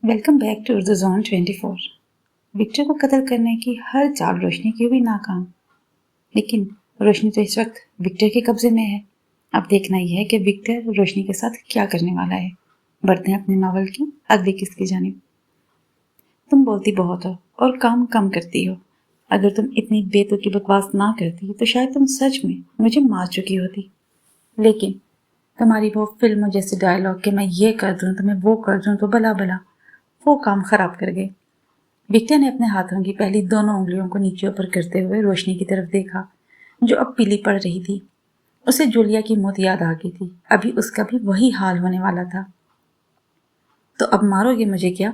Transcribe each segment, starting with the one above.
Welcome back to Urdu zone 24। Victor को कत्ल करने की हर चाल रोशनी की हुई नाकाम, लेकिन रोशनी तो इस वक्त विक्टर के कब्जे में है। अब देखना यह है कि विक्टर रोशनी के साथ क्या करने वाला है। बढ़ते हैं अपने नावल की अगली किस्त की जानिब। तुम बोलती बहुत हो और काम कम करती हो। अगर तुम इतनी बेतुकी बकवास ना करती तो शायद तुम सच में मुझे मार चुकी होती, लेकिन तुम्हारी वो फिल्मों जैसे डायलॉग कि मैं ये कर दूं तो मैं वो कर दूं तो भला भला वो काम खराब कर गए। विक्टर ने अपने हाथों की पहली दोनों उंगलियों को नीचे ऊपर करते हुए रोशनी की तरफ देखा, जो अब पीली पड़ रही थी। उसे जूलिया की मौत याद आ गई थी। अभी उसका भी वही हाल होने वाला था। तो अब मारोगे मुझे क्या?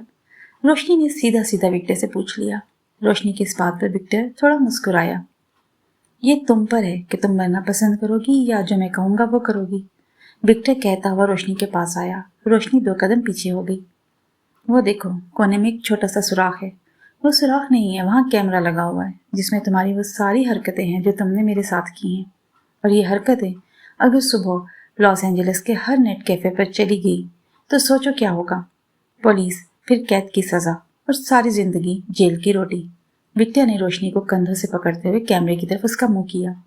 रोशनी ने सीधा सीधा विक्टर से पूछ लिया। रोशनी की इस बात पर विक्टर थोड़ा मुस्कुराया। ये तुम पर है कि तुम मरना पसंद करोगी या जो मैं कहूंगा वो करोगी। विक्टर कहता हुआ रोशनी के पास आया। रोशनी 2 कदम पीछे हो गई। वो देखो, कोने में एक छोटा सा सुराख है। वो सुराख नहीं है, वहां कैमरा लगा हुआ है जिसमें तुम्हारी वो सारी हरकतें हैं जो तुमने मेरे साथ की हैं। और ये हरकतें अगर सुबह लॉस एंजलिस के हर नेट कैफे पर चली गई तो सोचो क्या होगा। पुलिस, फिर कैद की सजा और सारी जिंदगी जेल की रोटी। विक्टर ने रोशनी को कंधों से पकड़ते हुए कैमरे की तरफ उसका मुंह किया।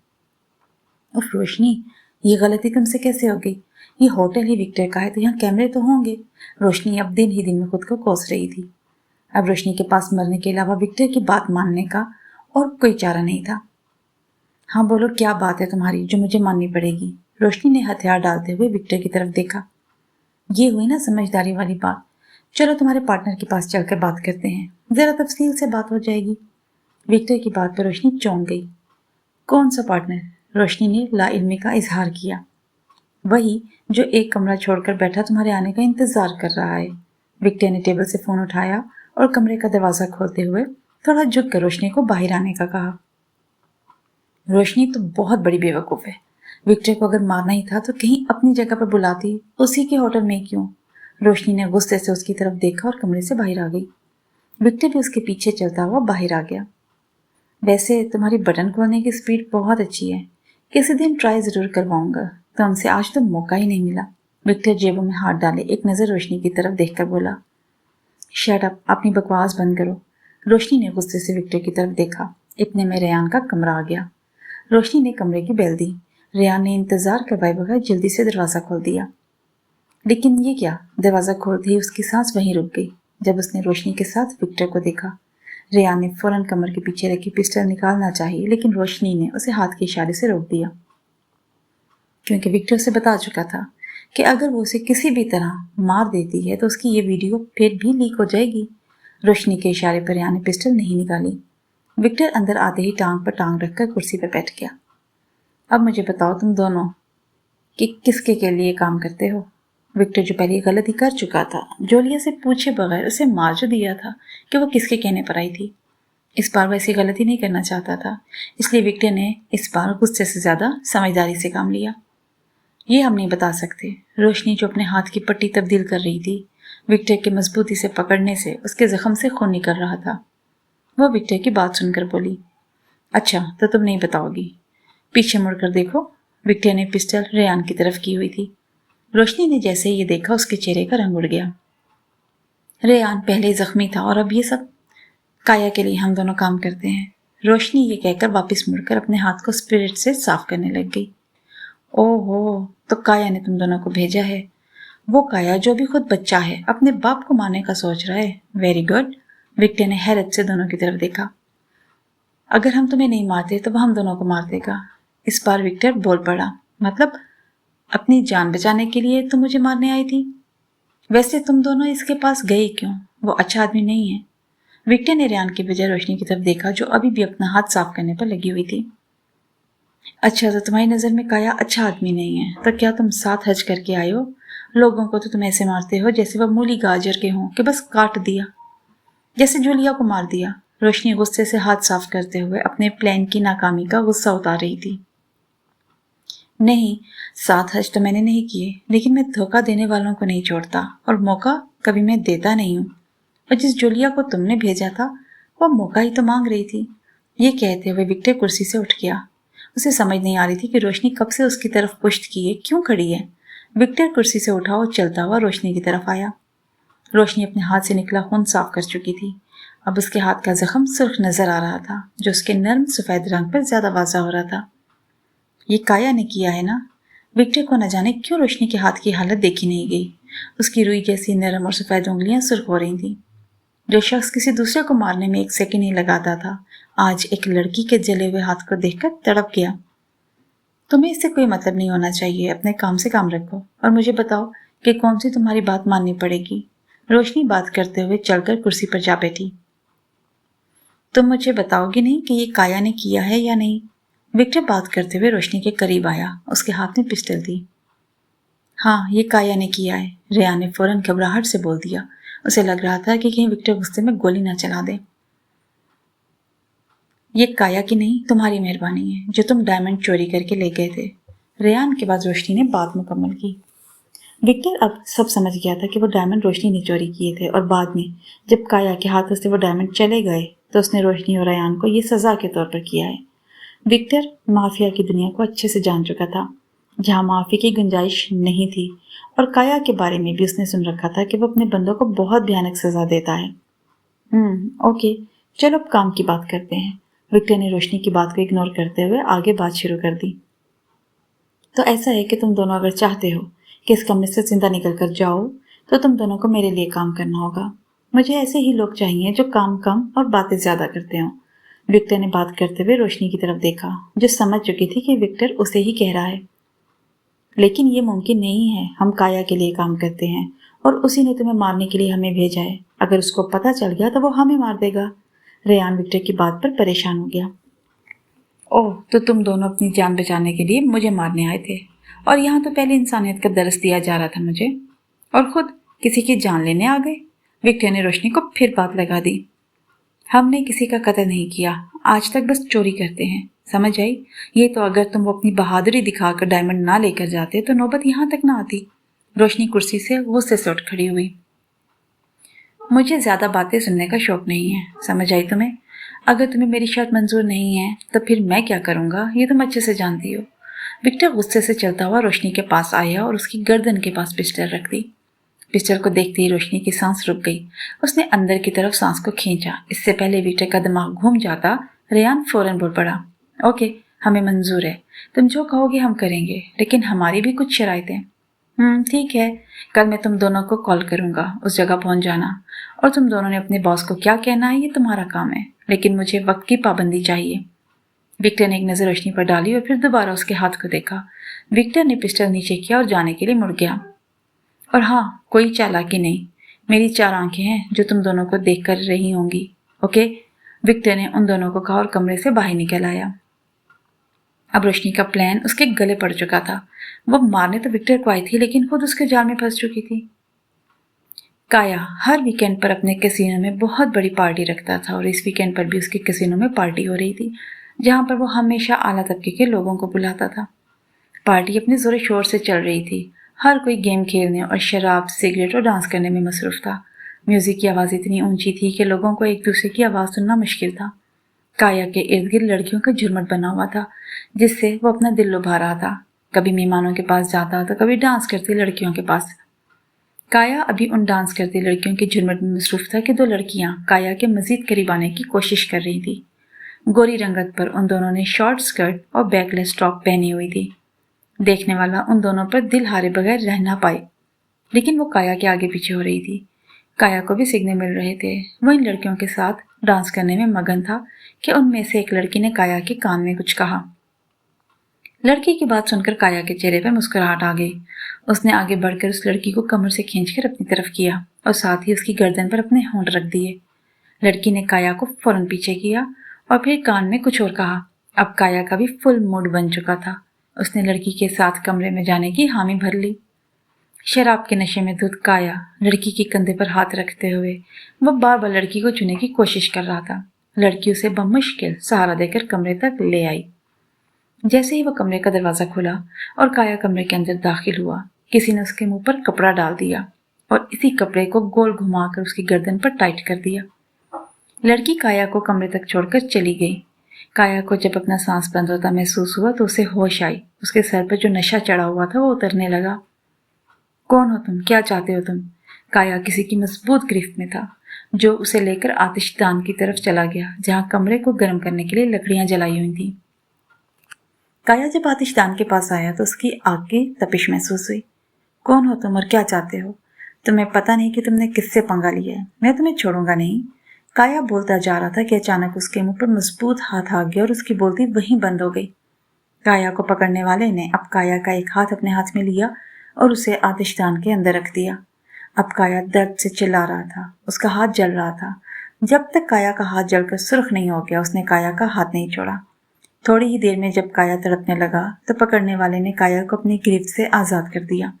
उफ रोशनी, ये गलती तुमसे कैसे हो गई? ये होटल ही विक्टर का है तो यहाँ कैमरे तो होंगे। रोशनी अब दिन ही दिन में खुद को कोस रही थी। अब रोशनी के पास मरने के अलावा विक्टर की बात मानने का और कोई चारा नहीं था। हाँ बोलो, क्या बात है तुम्हारी जो मुझे माननी पड़ेगी? रोशनी ने हथियार डालते हुए विक्टर की तरफ देखा। ये हुई ना समझदारी वाली बात। चलो तुम्हारे पार्टनर के पास चलकर बात करते हैं, जरा तफसील से बात हो जाएगी। विक्टर की बात पर रोशनी चौंक गई। कौन सा पार्टनर? रोशनी ने लाइल्मी का इजहार किया। वही जो एक कमरा छोड़कर बैठा तुम्हारे आने का इंतजार कर रहा है। विक्टर ने टेबल से फोन उठाया और कमरे का दरवाजा खोलते हुए थोड़ा झुक कर रोशनी को बाहर आने का कहा। रोशनी तो बहुत बड़ी बेवकूफ है। विक्टर को अगर मारना ही था तो कहीं अपनी जगह पर बुलाती, उसी के होटल में क्यों? रोशनी ने गुस्से से उसकी तरफ देखा और कमरे से बाहर आ गई। विक्टर भी उसके पीछे चलता हुआ बाहर आ गया। वैसे तुम्हारी बटन खोलने की स्पीड बहुत अच्छी है। किसी दिन ट्राई जरूर करवाऊंगा। तुमसे आज तो मौका ही नहीं मिला। विक्टर जेबों में हाथ डाले एक नजर रोशनी की तरफ देखकर बोला। शट अप, अपनी बकवास बंद करो। रोशनी ने गुस्से से विक्टर की तरफ देखा। इतने में रेयान का कमरा आ गया। रोशनी ने कमरे की बेल दी। रेयान ने इंतजार करवाए बगैर जल्दी से दरवाजा खोल दिया। लेकिन ये क्या? दरवाजा खोलते ही उसकी सांस वहीं रुक गई जब उसने रोशनी के साथ विक्टर को देखा। रेयान ने फौरन कमर के पीछे रखी पिस्टल निकालना चाहिए, लेकिन रोशनी ने उसे हाथ के इशारे से रोक दिया, क्योंकि विक्टर उसे बता चुका था कि अगर वो उसे किसी भी तरह मार देती है तो उसकी ये वीडियो फिर भी लीक हो जाएगी। रोशनी के इशारे पर रेयान ने पिस्टल नहीं निकाली। विक्टर अंदर आते ही टांग पर टांग रखकर कुर्सी पर बैठ गया। अब मुझे बताओ तुम दोनों कि किसके के लिए काम करते हो? विक्टर जो पहले गलती कर चुका था, जूलिया से पूछे बगैर उसे मार जो दिया था कि वो किसके कहने पर आई थी, इस बार वैसी गलती नहीं करना चाहता था। इसलिए विक्टर ने इस बार गुस्से से ज्यादा समझदारी से काम लिया। ये हम नहीं बता सकते। रोशनी जो अपने हाथ की पट्टी तब्दील कर रही थी, विक्टर के मजबूती से पकड़ने से उसके जख्म से खून निकल रहा था। वो विक्टर की बात सुनकर बोली, अच्छा तो तुम नहीं बताओगी? पीछे मुड़कर देखो। विक्टर ने पिस्टल रेयान की तरफ की हुई थी। रोशनी ने जैसे ही ये देखा उसके चेहरे का रंग उड़ गया। रेयान पहले ही जख्मी था और अब ये सब? काया के लिए हम दोनों काम करते हैं। रोशनी ये कहकर वापस मुड़कर अपने हाथ को स्पिरिट से साफ करने लग गई। ओहो, तो काया ने तुम दोनों को भेजा है? वो काया जो भी खुद बच्चा है, अपने बाप को मारने का सोच रहा है। Very good. विक्टर ने हैरत से दोनों की तरफ देखा। अगर हम तुम्हें नहीं मारते तो वह हम दोनों को मार देगा। इस बार विक्टर बोल पड़ा। मतलब अपनी जान बचाने के लिए तुम मुझे मारने आई थी? वैसे तुम दोनों इसके पास गए क्यों? वो अच्छा आदमी नहीं है। विक्टर ने रेयान के बजाय रोशनी की तरफ देखा, जो अभी भी अपना हाथ साफ करने पर लगी हुई थी। अच्छा, तो तुम्हारी नजर में काया अच्छा आदमी नहीं है, तो क्या तुम साथ हज करके आए हो? लोगों को तो तुम ऐसे मारते हो जैसे वह मूली गाजर के हों कि बस काट दिया, जैसे जूलिया को मार दिया। रोशनी गुस्से से हाथ साफ करते हुए अपने प्लान की नाकामी का गुस्सा उतार रही थी। नहीं, 7 हज तो मैंने नहीं किए, लेकिन मैं धोखा देने वालों को नहीं छोड़ता और मौका कभी मैं देता नहीं हूँ। और जिस जूलिया को तुमने भेजा था वह मौका ही तो मांग रही थी। ये कहते हुए विक्टर कुर्सी से उठ गया। उसे समझ नहीं आ रही थी कि रोशनी कब से उसकी तरफ पुश्त किए क्यों खड़ी है। विक्टर कुर्सी से उठा और चलता हुआ रोशनी की तरफ आया। रोशनी अपने हाथ से निकला खून साफ कर चुकी थी। अब उसके हाथ का जख्म सुर्ख नजर आ रहा था, जो उसके नर्म सफेद रंग पर ज्यादा वाज़ा हो रहा था। ये काया ने किया है ना? विक्टर को न जाने क्यों रोशनी के हाथ की हालत देखी नहीं गई। उसकी रुई जैसी नरम और सफेद उंगलियां सुर्ख हो रही थीं। जो शख्स किसी दूसरे को मारने में एक सेकंड नहीं लगाता था, आज एक लड़की के जले हुए हाथ को देखकर तड़प गया। तुम्हें इससे कोई मतलब नहीं होना चाहिए। अपने काम से काम रखो और मुझे बताओ कि कौन सी तुम्हारी बात माननी पड़ेगी। रोशनी बात करते हुए चलकर कुर्सी पर जा बैठी। तुम मुझे बताओगे नहीं कि ये काया ने किया है या नहीं? विक्टर बात करते हुए रोशनी के करीब आया। उसके हाथ में पिस्टल थी। हाँ, ये काया ने किया है, रेयान ने फौरन घबराहट से बोल दिया। उसे लग रहा था कि कहीं विक्टर गुस्से में गोली ना चला दे। ये काया की नहीं, तुम्हारी मेहरबानी है जो तुम डायमंड चोरी करके ले गए थे। रेयान के बाद रोशनी ने बात मुकम्मल की। विक्टर अब सब समझ गया था कि वो डायमंड रोशनी ने चोरी किए थे, और बाद में जब काया के हाथों से वो डायमंड चले गए तो उसने रोशनी और रेयान को ये सजा के तौर पर किया है। विक्टर माफिया की दुनिया को अच्छे से जान चुका था, जहाँ माफी की गुंजाइश नहीं थी, और काया के बारे में भी उसने सुन रखा था कि वो अपने बंदों को बहुत भयानक सजा देता है। ओके, चलो अब काम की बात करते हैं। विक्टर ने रोशनी की बात को इग्नोर करते हुए आगे बात शुरू कर दी। तो ऐसा है कि तुम दोनों अगर चाहते हो कि इस कमरे से जिंदा निकल कर जाओ, तो तुम दोनों को मेरे लिए काम करना होगा। मुझे ऐसे ही लोग चाहिए जो काम कम और बातें ज्यादा करते हों। विक्टर ने बात करते हुए रोशनी की तरफ देखा, जो समझ चुकी थी कि विक्टर उसे ही कह रहा है। लेकिन ये मुमकिन नहीं है। हम काया के लिए काम करते हैं और उसी ने तुम्हें मारने के लिए हमें भेजा है। अगर उसको पता चल गया तो वो हमें मार देगा। रेयान विक्टर की बात पर परेशान हो गया। ओह, तो तुम दोनों अपनी जान बचाने के लिए मुझे मारने आए थे, और यहाँ तो पहले इंसानियत का दर्स दिया जा रहा था मुझे, और खुद किसी की जान लेने आ गए। विक्टर ने रोशनी को फिर बात लगा दी। हमने किसी का कत्ल नहीं किया, आज तक बस चोरी करते हैं, समझ आई? ये तो अगर तुम वो अपनी बहादुरी दिखाकर डायमंड ना लेकर जाते तो नौबत यहाँ तक ना आती। रोशनी कुर्सी से गुस्से से उठ खड़ी हुई। मुझे ज्यादा बातें सुनने का शौक नहीं है, समझ आई तुम्हें? अगर तुम्हें मेरी शर्त मंजूर नहीं है तो फिर मैं क्या करूंगा, ये तुम अच्छे से जानती हो। विक्टर गुस्से से चलता हुआ रोशनी के पास आया और उसकी गर्दन के पास पिस्टल रख दी। पिस्टल को देखते ही रोशनी की सांस रुक गई। उसने अंदर की तरफ सांस को खींचा। इससे पहले विक्टर का दिमाग घूम जाता, रेयान फौरन बोल पड़ा। ओके, हमें मंजूर है, तुम जो कहोगे हम करेंगे, लेकिन हमारी भी कुछ शराइतें। ठीक है, कल मैं तुम दोनों को कॉल करूंगा, उस जगह पहुंच जाना, और तुम दोनों ने अपने बॉस को क्या कहना है ये तुम्हारा काम है, लेकिन मुझे वक्त की पाबंदी चाहिए। विक्टर ने एक नजर रोशनी पर डाली और फिर दोबारा उसके हाथ को देखा। विक्टर ने पिस्टल नीचे किया और जाने के लिए मुड़ गया। और हाँ, कोई चालाकी नहीं, मेरी 4 आंखें हैं जो तुम दोनों को देख कर रही होंगी। ओके, विक्टर ने उन दोनों को कहा और कमरे से बाहर निकल आया। अब रोशनी का प्लान उसके गले पड़ चुका था। वो मारने तो विक्टर को आई थी, लेकिन खुद उसके जाल में फंस चुकी थी। काया हर वीकेंड पर अपने कैसीनो में बहुत बड़ी पार्टी रखता था, और इस वीकेंड पर भी उसके कैसीनो में पार्टी हो रही थी, जहां पर वो हमेशा आला तबके के लोगों को बुलाता था। पार्टी अपने जोर शोर से चल रही थी। हर कोई गेम खेलने और शराब, सिगरेट और डांस करने में मसरूफ था। म्यूजिक की आवाज़ इतनी ऊंची थी कि लोगों को एक दूसरे की आवाज़ सुनना मुश्किल था। काया के इर्द गिर्द लड़कियों का झुरमुट बना हुआ था, जिससे वो अपना दिल लुभा रहा था। कभी मेहमानों के पास जाता तो कभी डांस करती लड़कियों के पास। काया अभी उन डांस करती लड़कियों के झुरमुट में मसरूफ था कि 2 लड़कियां काया के मजीद करीब आने की कोशिश कर रही थी। गोरी रंगत पर उन दोनों ने शॉर्ट स्कर्ट और बैकलेस टॉप पहनी हुई थी। देखने वाला उन दोनों पर दिल हारे बगैर रह ना पाए, लेकिन वो काया के आगे पीछे हो रही थी। काया को भी सिग्नल मिल रहे थे। वो इन लड़कियों के साथ डांस करने में मगन था कि उनमें से एक लड़की ने काया के कान में कुछ कहा। लड़की की बात सुनकर काया के चेहरे पर मुस्कुराहट आ गई। उसने आगे बढ़कर उस लड़की को कमर से खींचकर अपनी तरफ किया और साथ ही उसकी गर्दन पर अपने होंठ रख दिए। लड़की ने काया को फौरन पीछे किया और फिर कान में कुछ और कहा। अब काया का भी फुल मूड बन चुका था। उसने लड़की के साथ कमरे में जाने की हामी भर ली। शराब के नशे में धुत काया लड़की के कंधे पर हाथ रखते हुए वो बार बार लड़की को छूने की कोशिश कर रहा था। लड़की उसे बमुश्किल सहारा देकर कमरे तक ले आई। जैसे ही वो कमरे का दरवाजा खुला और काया कमरे के अंदर दाखिल हुआ, किसी ने उसके मुंह पर कपड़ा डाल दिया और इसी कपड़े को गोल घुमाकर उसकी गर्दन पर टाइट कर दिया। लड़की काया को कमरे तक छोड़कर चली गई। काया को जब अपना सांस बंद होता महसूस हुआ तो उसे होश आई। उसके सर पर जो नशा चढ़ा हुआ था वो उतरने लगा। कौन हो तुम, क्या चाहते हो तुम? काया किसी की मजबूत गिरफ्त में था, जो उसे लेकर आतिशदान की तरफ चला गया, जहां कमरे को गर्म करने के लिए लकड़ियां जलाई हुई थी। काया जब आतिशदान के पास आया तो उसकी आग की तपिश महसूस हुई। कौन हो तुम और क्या चाहते हो? तुम्हें पता नहीं कि तुमने किससे पंगा लिया है? मैं तुम्हें छोड़ूंगा नहीं। काया बोलता जा रहा था कि अचानक उसके मुंह पर मजबूत हाथ आ गया और उसकी बोलती वहीं बंद हो गई। काया को पकड़ने वाले ने अब काया का एक हाथ अपने हाथ में लिया और उसे आतिशदान के अंदर रख दिया। अब काया दर्द से चिल्ला रहा था, उसका हाथ जल रहा था। जब तक काया का हाथ जलकर सुर्ख नहीं हो गया, उसने काया का हाथ नहीं छोड़ा। थोड़ी ही देर में जब काया तड़पने लगा तो पकड़ने वाले ने काया को अपनी गिरफ्त से आज़ाद कर दिया।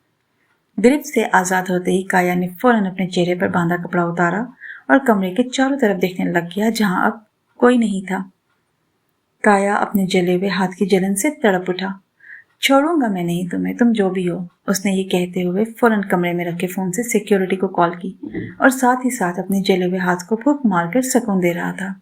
गिरफ्त से आज़ाद होते ही काया ने फौरन अपने चेहरे पर बांधा कपड़ा उतारा और कमरे के चारों तरफ देखने लग गया, जहां अब कोई नहीं था। काया अपने जले हुए हाथ की जलन से तड़प उठा। छोड़ूंगा मैं नहीं तुम्हें, तुम जो भी हो, उसने ये कहते हुए फौरन कमरे में रखे फोन से सिक्योरिटी को कॉल की और साथ ही साथ अपने जले हुए हाथ को फूंक मारकर सुकून दे रहा था।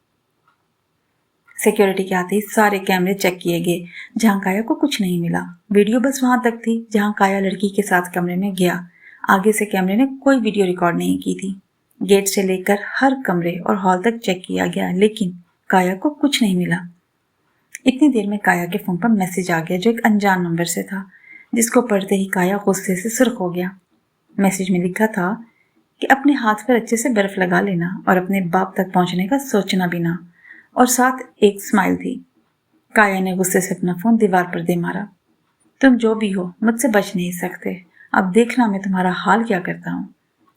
सिक्योरिटी के आते ही सारे कैमरे चेक किए गए, जहां काया को कुछ नहीं मिला। वीडियो बस वहां तक थी जहां काया लड़की के साथ कमरे में गया। आगे से कैमरे ने कोई वीडियो रिकॉर्ड नहीं की थी। गेट से लेकर हर कमरे और हॉल तक चेक किया गया, लेकिन काया को कुछ नहीं मिला। इतनी देर में काया के फोन पर मैसेज आ गया, जो एक अनजान नंबर से था, जिसको पढ़ते ही काया गुस्से से सुर्ख हो गया। मैसेज में लिखा था कि अपने हाथ पर अच्छे से बर्फ लगा लेना और अपने बाप तक पहुंचने का सोचना भी ना, और साथ एक स्माइल थी। काया ने गुस्से से अपना फोन दीवार पर दे मारा। तुम जो भी हो, मुझसे बच नहीं सकते। अब देखना मैं तुम्हारा हाल क्या करता हूँ।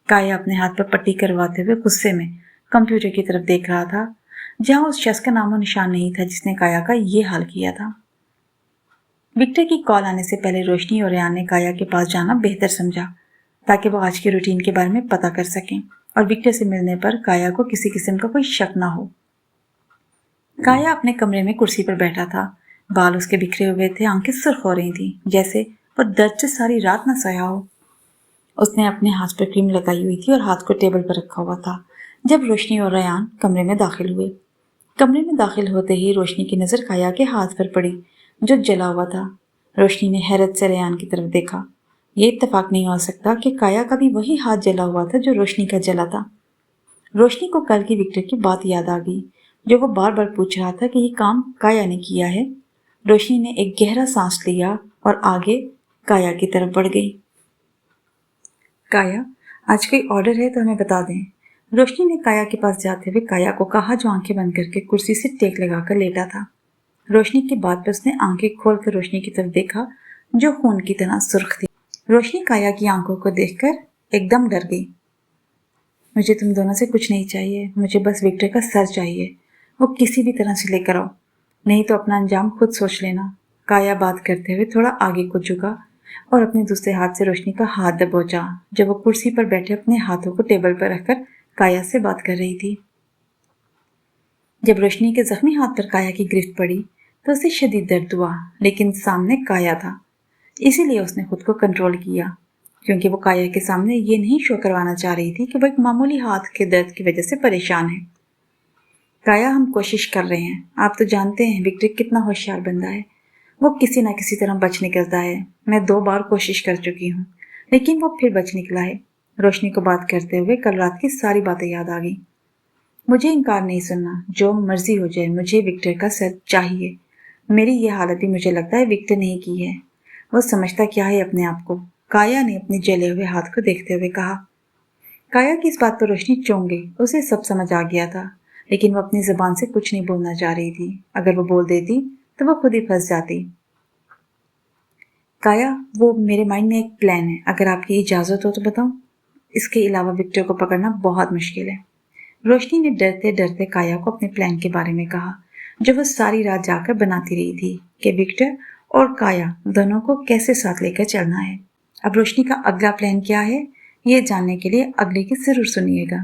काया अपने हाथ पर पट्टी करवाते हुए गुस्से में कंप्यूटर की तरफ देख रहा था, जहां उस शख्स का नामो निशान नहीं था जिसने काया का ये हाल किया था। विक्टर की कॉल आने से पहले रोशनी और रेयान ने काया के पास जाना बेहतर समझा, ताकि वो आज के रूटीन के बारे में पता कर सकें और विक्टर से मिलने पर काया को किसी किस्म का कोई शक ना हो। काया अपने कमरे में कुर्सी पर बैठा था। बाल उसके बिखरे हुए थे, आंखें सुर्ख हो रही थी, जैसे वो दर्द से सारी रात न सोया हो। उसने अपने हाथ पर क्रीम लगाई हुई थी और हाथ को टेबल पर रखा हुआ था जब रोशनी और रेयान कमरे में दाखिल हुए। कमरे में दाखिल होते ही रोशनी की नज़र काया के हाथ पर पड़ी, जो जला हुआ था। रोशनी ने हैरत से रेयान की तरफ देखा। ये इत्तेफाक नहीं हो सकता कि काया का भी वही हाथ जला हुआ था जो रोशनी का जला था। रोशनी को कल की विक्टर की बात याद आ गई, जो वो बार बार पूछ रहा था कि ये काम काया ने किया है। रोशनी ने एक गहरा सांस लिया और आगे काया की तरफ बढ़ गई। काया, आज कोई ऑर्डर है तो हमें बता दें। रोशनी ने काया के पास जाते हुए काया को कहा, जो आंखें बंद करके कुर्सी से टेक लगाकर लेटा था। रोशनी की बात पर उसने आंखें खोलकर रोशनी की तरफ देखा, जो खून की तरह सुर्ख थी। रोशनी काया की आंखों को देखकर एकदम डर गई। मुझे तुम दोनों से कुछ नहीं चाहिए, मुझे बस विक्टर का सर चाहिए। वो किसी भी तरह से लेकर आओ, नहीं तो अपना अंजाम खुद सोच लेना। काया बात करते हुए थोड़ा आगे को झुका और अपने दूसरे हाथ से रोशनी का हाथ दबोचा, जब वो कुर्सी पर बैठे अपने हाथों को टेबल पर रखकर काया से बात कर रही थी। जब रोशनी के जख्मी हाथ पर काया की गिरफ्त पड़ी तो उसे शदीद दर्द हुआ, लेकिन सामने काया था, इसीलिए उसने खुद को कंट्रोल किया, क्योंकि वो काया के सामने ये नहीं शो करवाना चाह रही थी कि वो एक मामूली हाथ के दर्द की वजह से परेशान है। काया, हम कोशिश कर रहे हैं। आप तो जानते हैं विक्टर कितना होशियार बंदा है। वो किसी ना किसी तरह बच निकलता है। मैं 2 बार कोशिश कर चुकी हूँ, लेकिन वो फिर बच निकला है। रोशनी को बात करते हुए कल रात की सारी बातें याद आ गई। मुझे इनकार नहीं सुनना, जो मर्जी हो जाए, मुझे विक्टर का सर चाहिए। मेरी ये हालत भी मुझे लगता है विक्टर ने ही की है। वो समझता क्या है अपने आप को? काया ने अपने जले हुए हाथ को देखते हुए कहा। काया की इस बात पर रोशनी चौंक गई। उसे सब समझ आ गया था, लेकिन वो अपनी जुबान से कुछ नहीं बोलना चाह रही थी। अगर वो बोल देती तो वो खुद ही फंस जाती। काया, वो मेरे माइंड में एक प्लान है, अगर आपकी इजाज़त हो तो बताओ। इसके अलावा विक्टर को पकड़ना बहुत मुश्किल है। रोशनी ने डरते डरते काया को अपने प्लान के बारे में कहा, जो वो सारी रात जाकर बनाती रही थी, कि विक्टर और काया दोनों को कैसे साथ लेकर चलना है। अब रोशनी का अगला प्लान क्या है, ये जानने के लिए अगले की जरूर सुनिएगा।